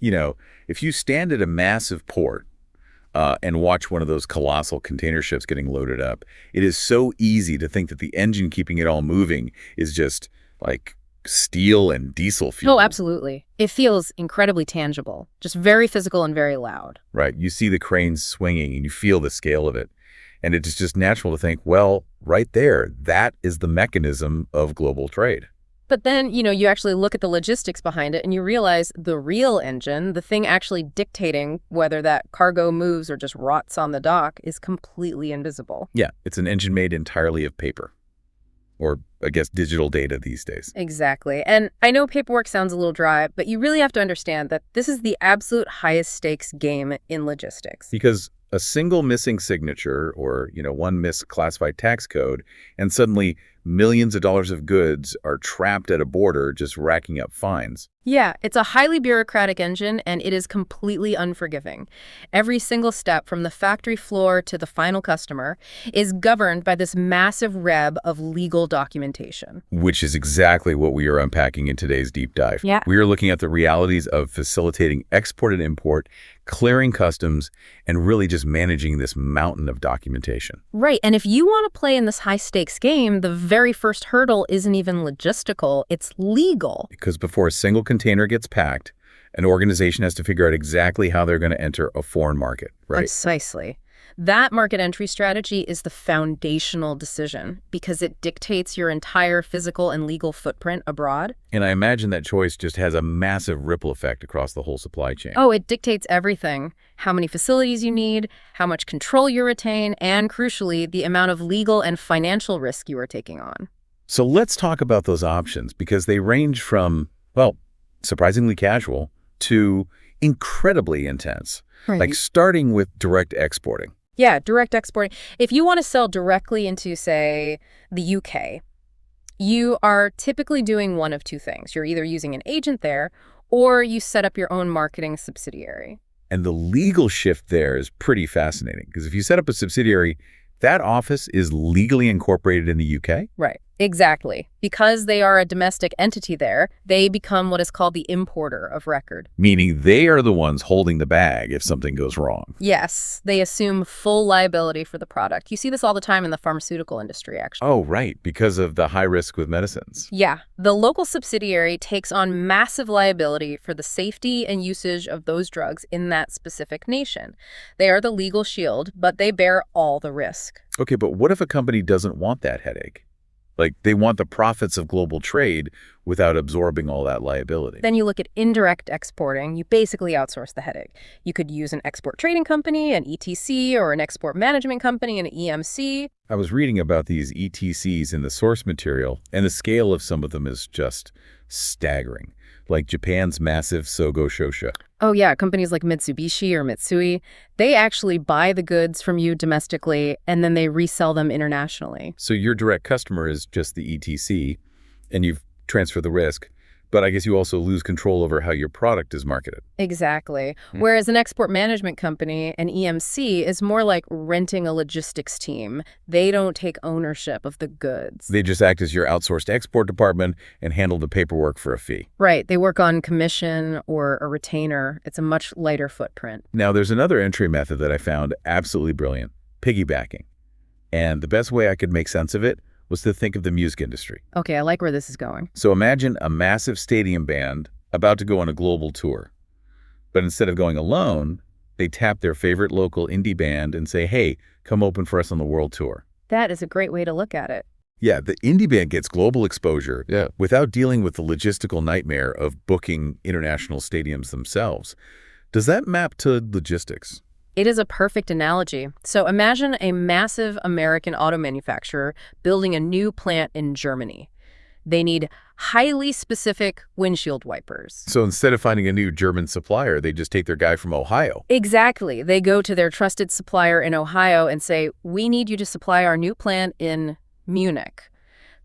If you stand at a massive port and watch one of those colossal container ships getting loaded up, it is so easy to think that the engine keeping it all moving is just like steel and diesel fuel. Oh, absolutely. It feels incredibly tangible, just very physical and very loud. Right. You see the cranes swinging and you feel the scale of it. And it's just natural to think, well, right there, that is the mechanism of global trade. But then, you actually look at the logistics behind it and you realize the real engine, the thing actually dictating whether that cargo moves or just rots on the dock, is completely invisible. Yeah, it's an engine made entirely of paper. Or, I guess, digital data these days. Exactly. And I know paperwork sounds a little dry, but you really have to understand that this is the absolute highest stakes game in logistics. Because a single missing signature or, one misclassified tax code, and suddenly millions of dollars of goods are trapped at a border just racking up fines. Yeah, it's a highly bureaucratic engine, and it is completely unforgiving. Every single step from the factory floor to the final customer is governed by this massive web of legal documentation. Which is exactly what we are unpacking in today's deep dive. Yeah. We are looking at the realities of facilitating export and import, clearing customs, and really just managing this mountain of documentation. Right, and if you want to play in this high-stakes game, the very first hurdle isn't even logistical, it's legal. Because before a single container gets packed, an organization has to figure out exactly how they're going to enter a foreign market, right? Precisely. That market entry strategy is the foundational decision because it dictates your entire physical and legal footprint abroad. And I imagine that choice just has a massive ripple effect across the whole supply chain. Oh, it dictates everything. How many facilities you need, how much control you retain, and crucially, the amount of legal and financial risk you are taking on. So let's talk about those options because they range from, well, surprisingly casual to incredibly intense. Right. Like starting with direct exporting. Yeah, direct exporting. If you want to sell directly into, say, the UK, you are typically doing one of two things. You're either using an agent there or you set up your own marketing subsidiary. And the legal shift there is pretty fascinating because if you set up a subsidiary, that office is legally incorporated in the UK? Right, exactly. Because they are a domestic entity there, they become what is called the importer of record. Meaning they are the ones holding the bag if something goes wrong. Yes, they assume full liability for the product. You see this all the time in the pharmaceutical industry, actually. Oh, right, because of the high risk with medicines. Yeah, the local subsidiary takes on massive liability for the safety and usage of those drugs in that specific nation. They are the legal shield, but they bear all the risk. Okay, but what if a company doesn't want that headache? Like, they want the profits of global trade without absorbing all that liability. Then you look at indirect exporting. You basically outsource the headache. You could use an export trading company, an ETC, or an export management company, an EMC. I was reading about these ETCs in the source material, and the scale of some of them is just staggering. Like Japan's massive Sogo Shosha. Oh yeah, companies like Mitsubishi or Mitsui, they actually buy the goods from you domestically and then they resell them internationally. So your direct customer is just the ETC, and you've transferred the risk, but I guess you also lose control over how your product is marketed. Exactly. Whereas an export management company, an EMC, is more like renting a logistics team. They don't take ownership of the goods. They just act as your outsourced export department and handle the paperwork for a fee. Right. They work on commission or a retainer. It's a much lighter footprint. Now, there's another entry method that I found absolutely brilliant, piggybacking. And the best way I could make sense of it was to think of the music industry. Okay, I like where this is going. So imagine a massive stadium band about to go on a global tour. But instead of going alone, they tap their favorite local indie band and say, hey, come open for us on the world tour. That is a great way to look at it. Yeah, the indie band gets global exposure without dealing with the logistical nightmare of booking international stadiums themselves. Does that map to logistics? It is a perfect analogy. So imagine a massive American auto manufacturer building a new plant in Germany. They need highly specific windshield wipers. So instead of finding a new German supplier, they just take their guy from Ohio. Exactly. They go to their trusted supplier in Ohio and say, we need you to supply our new plant in Munich.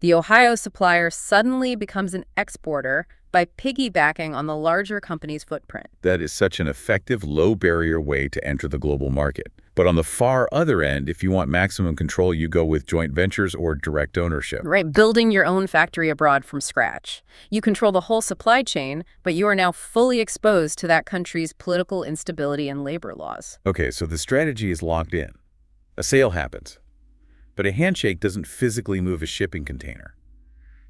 The Ohio supplier suddenly becomes an exporter by piggybacking on the larger company's footprint. That is such an effective, low-barrier way to enter the global market. But on the far other end, if you want maximum control, you go with joint ventures or direct ownership. Right, building your own factory abroad from scratch. You control the whole supply chain, but you are now fully exposed to that country's political instability and labor laws. Okay, so the strategy is locked in. A sale happens, but a handshake doesn't physically move a shipping container.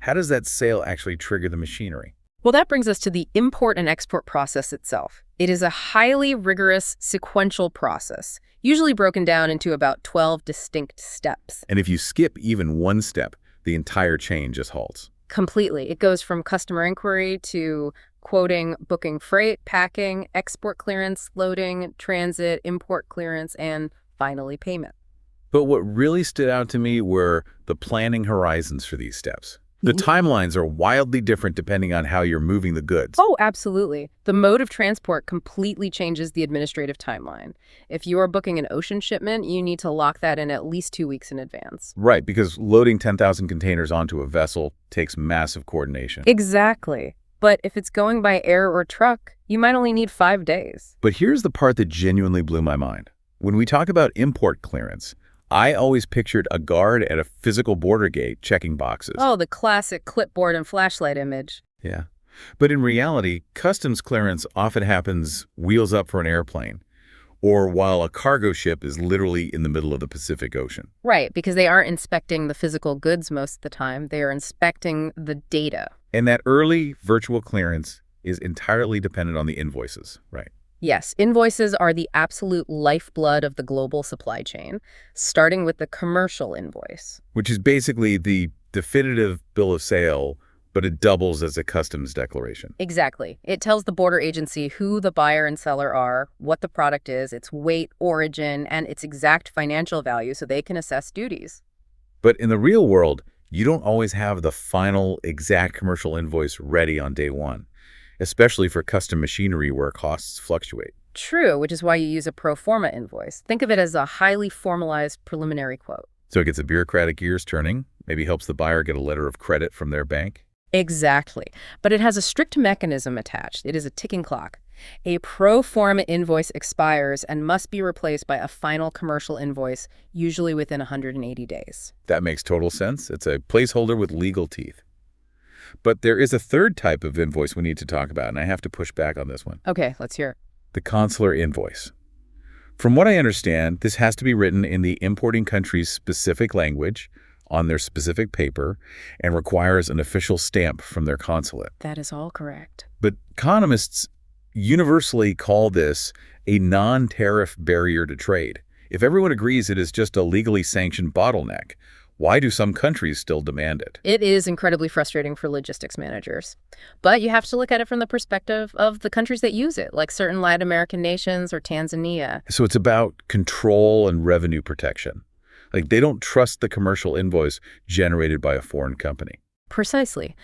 How does that sale actually trigger the machinery? Well, that brings us to the import and export process itself. It is a highly rigorous sequential process, usually broken down into about 12 distinct steps. And if you skip even one step, the entire chain just halts. Completely. It goes from customer inquiry to quoting, booking freight, packing, export clearance, loading, transit, import clearance, and finally payment. But what really stood out to me were the planning horizons for these steps. The timelines are wildly different depending on how you're moving the goods. Oh, absolutely. The mode of transport completely changes the administrative timeline. If you are booking an ocean shipment, you need to lock that in at least 2 weeks in advance. Right, because loading 10,000 containers onto a vessel takes massive coordination. Exactly. But if it's going by air or truck, you might only need 5 days. But here's the part that genuinely blew my mind. When we talk about import clearance, I always pictured a guard at a physical border gate checking boxes. Oh, the classic clipboard and flashlight image. Yeah. But in reality, customs clearance often happens wheels up for an airplane, or while a cargo ship is literally in the middle of the Pacific Ocean. Right, because they aren't inspecting the physical goods most of the time. They are inspecting the data. And that early virtual clearance is entirely dependent on the invoices, right? Yes, invoices are the absolute lifeblood of the global supply chain, starting with the commercial invoice. Which is basically the definitive bill of sale, but it doubles as a customs declaration. Exactly. It tells the border agency who the buyer and seller are, what the product is, its weight, origin, and its exact financial value so they can assess duties. But in the real world, you don't always have the final exact commercial invoice ready on day one, especially for custom machinery where costs fluctuate. True, which is why you use a pro forma invoice. Think of it as a highly formalized preliminary quote. So it gets the bureaucratic gears turning, maybe helps the buyer get a letter of credit from their bank. Exactly. But it has a strict mechanism attached. It is a ticking clock. A pro forma invoice expires and must be replaced by a final commercial invoice, usually within 180 days. That makes total sense. It's a placeholder with legal teeth. But there is a third type of invoice we need to talk about, and I have to push back on this one. Okay, let's hear it. The consular invoice. From what I understand, this has to be written in the importing country's specific language, on their specific paper, and requires an official stamp from their consulate. That is all correct. But economists universally call this a non-tariff barrier to trade. If everyone agrees it is just a legally sanctioned bottleneck, why do some countries still demand it? It is incredibly frustrating for logistics managers. But you have to look at it from the perspective of the countries that use it, like certain Latin American nations or Tanzania. So it's about control and revenue protection. Like, they don't trust the commercial invoice generated by a foreign company. Precisely.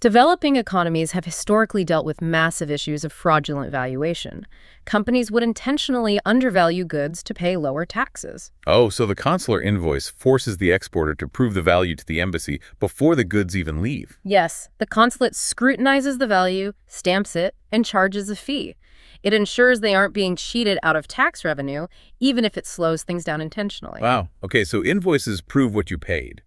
Developing economies have historically dealt with massive issues of fraudulent valuation. Companies would intentionally undervalue goods to pay lower taxes. Oh, so the consular invoice forces the exporter to prove the value to the embassy before the goods even leave. Yes, the consulate scrutinizes the value, stamps it, and charges a fee. It ensures they aren't being cheated out of tax revenue, even if it slows things down intentionally. Wow. Okay, so invoices prove what you paid.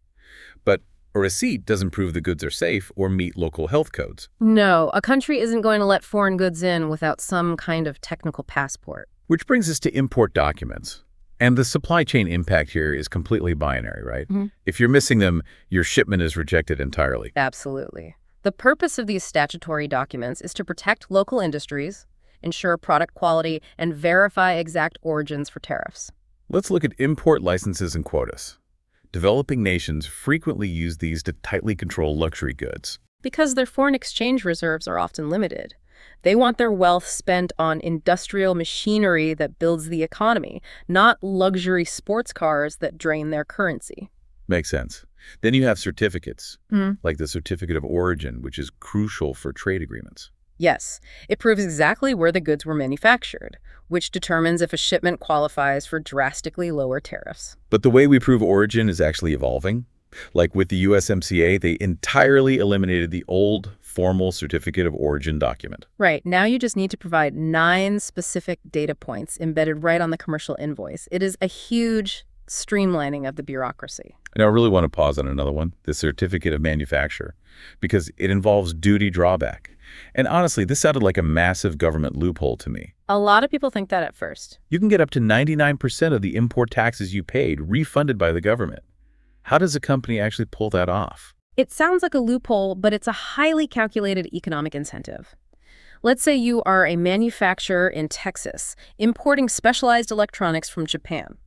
But a receipt doesn't prove the goods are safe or meet local health codes. No, a country isn't going to let foreign goods in without some kind of technical passport. Which brings us to import documents. And the supply chain impact here is completely binary, right? Mm-hmm. If you're missing them, your shipment is rejected entirely. Absolutely. The purpose of these statutory documents is to protect local industries, ensure product quality, and verify exact origins for tariffs. Let's look at import licenses and quotas. Developing nations frequently use these to tightly control luxury goods. Because their foreign exchange reserves are often limited. They want their wealth spent on industrial machinery that builds the economy, not luxury sports cars that drain their currency. Makes sense. Then you have certificates, like the certificate of origin, which is crucial for trade agreements. Yes, it proves exactly where the goods were manufactured, which determines if a shipment qualifies for drastically lower tariffs. But the way we prove origin is actually evolving. Like with the USMCA, they entirely eliminated the old formal certificate of origin document. Right. Now you just need to provide 9 specific data points embedded right on the commercial invoice. It is a huge streamlining of the bureaucracy. Now, I really want to pause on another one, the certificate of manufacture, because it involves duty drawback. And honestly, this sounded like a massive government loophole to me. A lot of people think that at first. You can get up to 99% of the import taxes you paid refunded by the government. How does a company actually pull that off? It sounds like a loophole, but it's a highly calculated economic incentive. Let's say you are a manufacturer in Texas, importing specialized electronics from Japan.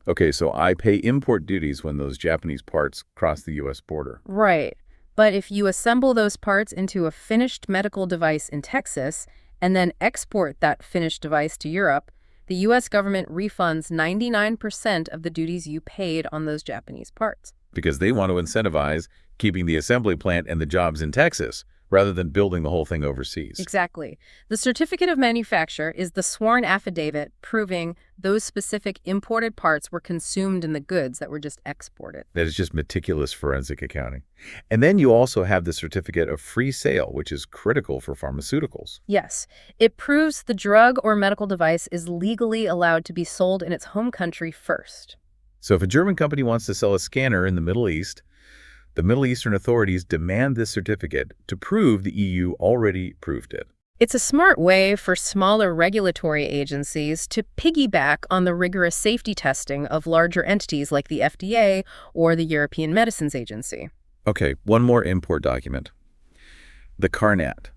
Okay, so I pay import duties when those Japanese parts cross the U.S. border. Right. But if you assemble those parts into a finished medical device in Texas and then export that finished device to Europe, the U.S. government refunds 99% of the duties you paid on those Japanese parts. Because they want to incentivize keeping the assembly plant and the jobs in Texas, rather than building the whole thing overseas. Exactly. The certificate of manufacture is the sworn affidavit proving those specific imported parts were consumed in the goods that were just exported. That is just meticulous forensic accounting. And then you also have the certificate of free sale, which is critical for pharmaceuticals. Yes. It proves the drug or medical device is legally allowed to be sold in its home country first. So if a German company wants to sell a scanner in the Middle East, the Middle Eastern authorities demand this certificate to prove the EU already proved it. It's a smart way for smaller regulatory agencies to piggyback on the rigorous safety testing of larger entities like the FDA or the European Medicines Agency. Okay, one more import document. The Carnet.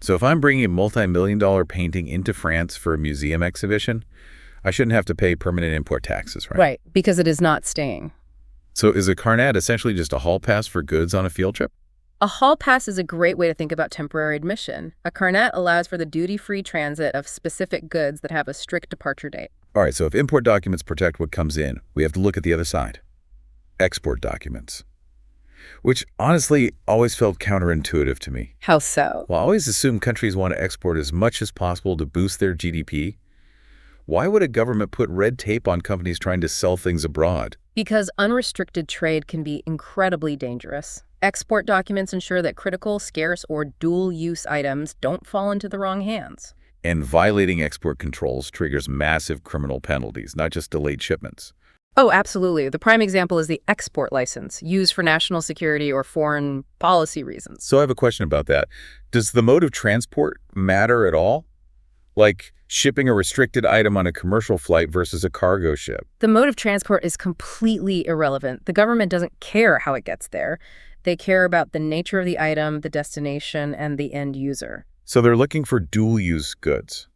So if I'm bringing a multi-million-dollar painting into France for a museum exhibition, I shouldn't have to pay permanent import taxes, right? Right, because it is not staying. So is a Carnet essentially just a hall pass for goods on a field trip? A hall pass is a great way to think about temporary admission. A Carnet allows for the duty-free transit of specific goods that have a strict departure date. All right, so if import documents protect what comes in, we have to look at the other side. Export documents. Which honestly always felt counterintuitive to me. How so? Well, I always assume countries want to export as much as possible to boost their GDP. Why would a government put red tape on companies trying to sell things abroad? Because unrestricted trade can be incredibly dangerous. Export documents ensure that critical, scarce, or dual-use items don't fall into the wrong hands. And violating export controls triggers massive criminal penalties, not just delayed shipments. Oh, absolutely. The prime example is the export license, used for national security or foreign policy reasons. So I have a question about that. Does the mode of transport matter at all? Like shipping a restricted item on a commercial flight versus a cargo ship? The mode of transport is completely irrelevant. The government doesn't care how it gets there. They care about the nature of the item, the destination, and the end user. So they're looking for dual-use goods,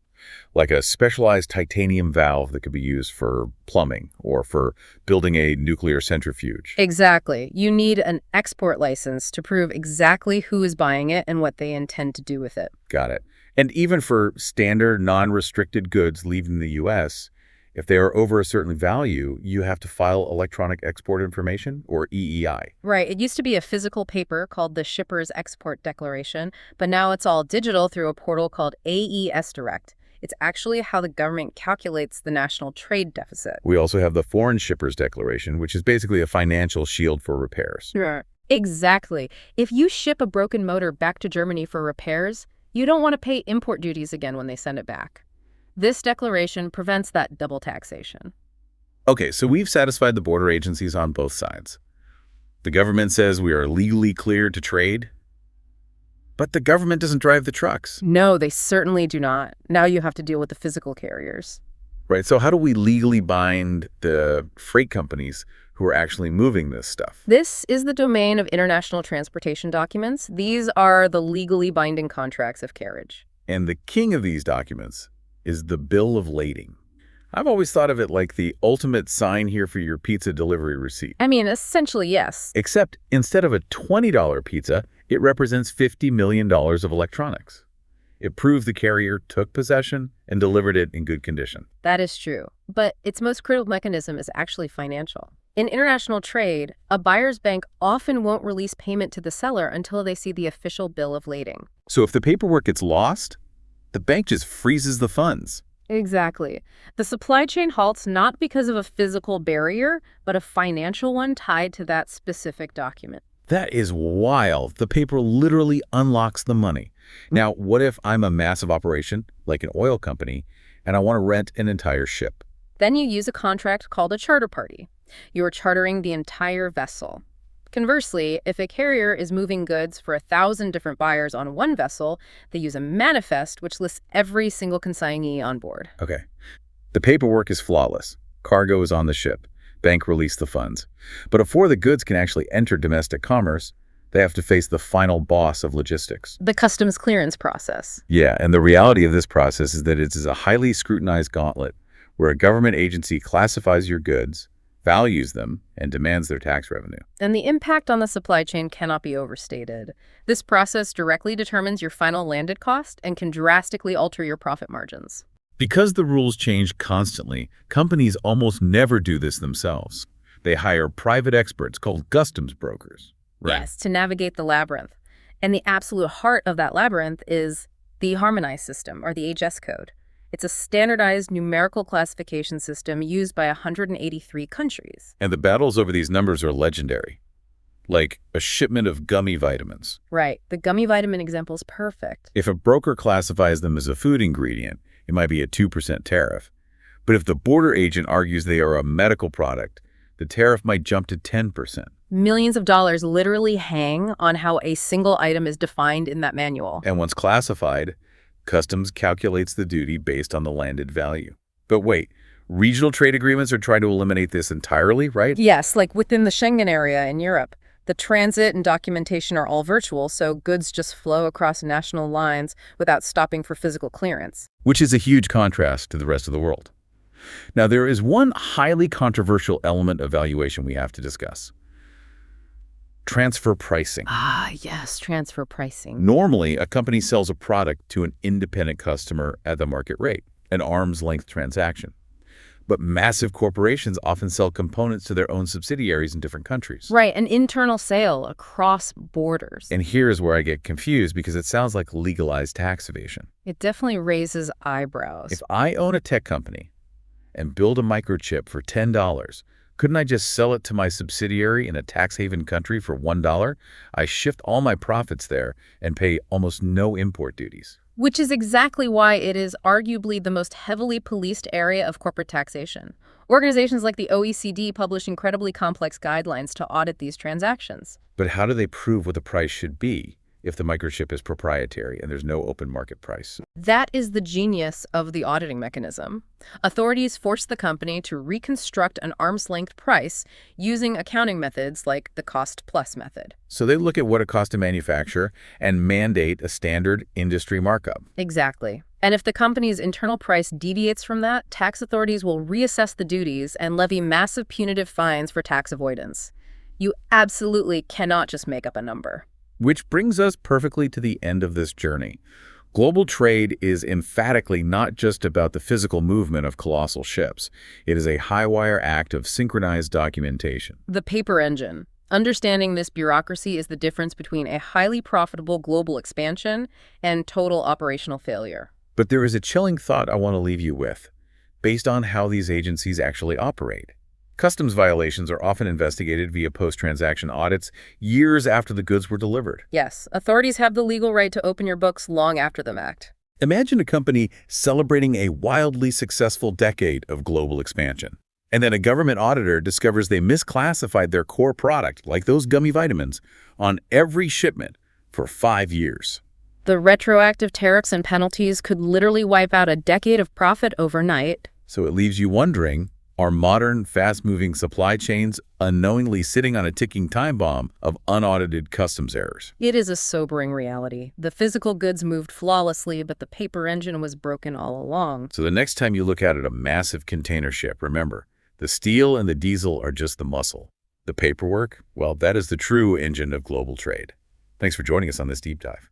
like a specialized titanium valve that could be used for plumbing or for building a nuclear centrifuge. Exactly. You need an export license to prove exactly who is buying it and what they intend to do with it. Got it. And even for standard non-restricted goods leaving the U.S., if they are over a certain value, you have to file electronic export information, or EEI. Right. It used to be a physical paper called the Shipper's Export Declaration, but now it's all digital through a portal called AES Direct. It's actually how the government calculates the national trade deficit. We also have the Foreign Shippers Declaration, which is basically a financial shield for repairs. Sure. Exactly. If you ship a broken motor back to Germany for repairs, you don't want to pay import duties again when they send it back. This declaration prevents that double taxation. Okay, so we've satisfied the border agencies on both sides. The government says we are legally cleared to trade, but the government doesn't drive the trucks. No, they certainly do not. Now you have to deal with the physical carriers. Right, so how do we legally bind the freight companies who are actually moving this stuff? This is the domain of international transportation documents. These are the legally binding contracts of carriage. And the king of these documents is the bill of lading. I've always thought of it like the ultimate sign here for your pizza delivery receipt. I mean, essentially, yes. Except instead of a $20 pizza, it represents $50 million of electronics. It proves the carrier took possession and delivered it in good condition. That is true. But its most critical mechanism is actually financial. In international trade, a buyer's bank often won't release payment to the seller until they see the official bill of lading. So if the paperwork gets lost, the bank just freezes the funds. Exactly. The supply chain halts not because of a physical barrier, but a financial one tied to that specific document. That is wild. The paper literally unlocks the money. Now, what if I'm a massive operation, like an oil company, and I want to rent an entire ship? Then you use a contract called a charter party. You are chartering the entire vessel. Conversely, if a carrier is moving goods for 1,000 different buyers on one vessel, they use a manifest which lists every single consignee on board. Okay. The paperwork is flawless. Cargo is on the ship. Bank released the funds. But before the goods can actually enter domestic commerce, they have to face the final boss of logistics. The customs clearance process. Yeah, and the reality of this process is that it is a highly scrutinized gauntlet where a government agency classifies your goods, values them, and demands their tax revenue. And the impact on the supply chain cannot be overstated. This process directly determines your final landed cost and can drastically alter your profit margins. Because the rules change constantly, companies almost never do this themselves. They hire private experts called customs brokers. Yes, to navigate the labyrinth. And the absolute heart of that labyrinth is the harmonized system, or the HS code. It's a standardized numerical classification system used by 183 countries. And the battles over these numbers are legendary. Like a shipment of gummy vitamins. Right. The gummy vitamin example is perfect. If a broker classifies them as a food ingredient, it might be a 2% tariff. But if the border agent argues they are a medical product, the tariff might jump to 10%. Millions of dollars literally hang on how a single item is defined in that manual. And once classified, customs calculates the duty based on the landed value. But wait, regional trade agreements are trying to eliminate this entirely, right? Yes, like within the Schengen area in Europe. The transit and documentation are all virtual, so goods just flow across national lines without stopping for physical clearance. Which is a huge contrast to the rest of the world. Now, there is one highly controversial element of valuation we have to discuss. Transfer pricing. Ah, yes, transfer pricing. Normally, a company sells a product to an independent customer at the market rate, an arm's-length transaction. But massive corporations often sell components to their own subsidiaries in different countries. Right, an internal sale across borders. And here's where I get confused because it sounds like legalized tax evasion. It definitely raises eyebrows. If I own a tech company and build a microchip for $10, couldn't I just sell it to my subsidiary in a tax haven country for $1? I shift all my profits there and pay almost no import duties. Which is exactly why it is arguably the most heavily policed area of corporate taxation. Organizations like the OECD publish incredibly complex guidelines to audit these transactions. But how do they prove what the price should be if the microchip is proprietary and there's no open market price? That is the genius of the auditing mechanism. Authorities force the company to reconstruct an arm's-length price using accounting methods like the cost-plus method. So they look at what it costs to manufacture and mandate a standard industry markup. Exactly. And if the company's internal price deviates from that, tax authorities will reassess the duties and levy massive punitive fines for tax avoidance. You absolutely cannot just make up a number. Which brings us perfectly to the end of this journey. Global trade is emphatically not just about the physical movement of colossal ships. It is a high-wire act of synchronized documentation. The paper engine. Understanding this bureaucracy is the difference between a highly profitable global expansion and total operational failure. But there is a chilling thought I want to leave you with, based on how these agencies actually operate. Customs violations are often investigated via post-transaction audits years after the goods were delivered. Yes, authorities have the legal right to open your books long after the fact. Imagine a company celebrating a wildly successful decade of global expansion. And then a government auditor discovers they misclassified their core product, like those gummy vitamins, on every shipment for 5 years. The retroactive tariffs and penalties could literally wipe out a decade of profit overnight. So it leaves you wondering, are modern, fast-moving supply chains unknowingly sitting on a ticking time bomb of unaudited customs errors? It is a sobering reality. The physical goods moved flawlessly, but the paper engine was broken all along. So the next time you look out at a massive container ship, remember, the steel and the diesel are just the muscle. The paperwork, well, that is the true engine of global trade. Thanks for joining us on this deep dive.